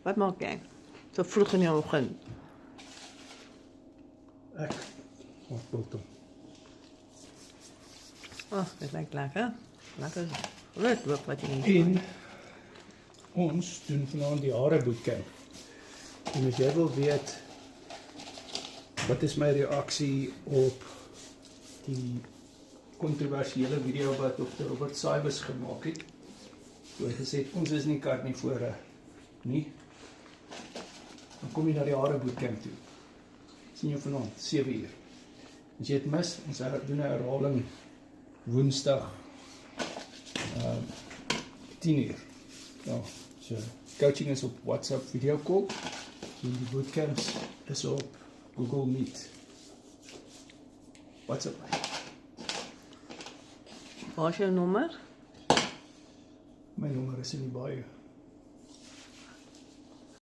Wat maak jy? So vroeg in die oggend. Ek maak biltong. Dit lyk lekker. Lekker groot hoop wat jy En ons doen vanaand die hare bootcamp. En as jy wil weet wat is my reaksie op die kontroversiële video wat Dr. Robert Saibus gemaak het, toe hy gesê het, ons is nie karnivore nie, dan kom jy na die hare bootcamp toe. Sien jou vanaand, 7 uur. As jy het mis, ons doen 'n herhaling Woensdag 10 uur. Ja, so coaching is op WhatsApp video call en die bootcamps is op Google Meet. WhatsApp my. Waar is jou nommer? My nommer is in die bio.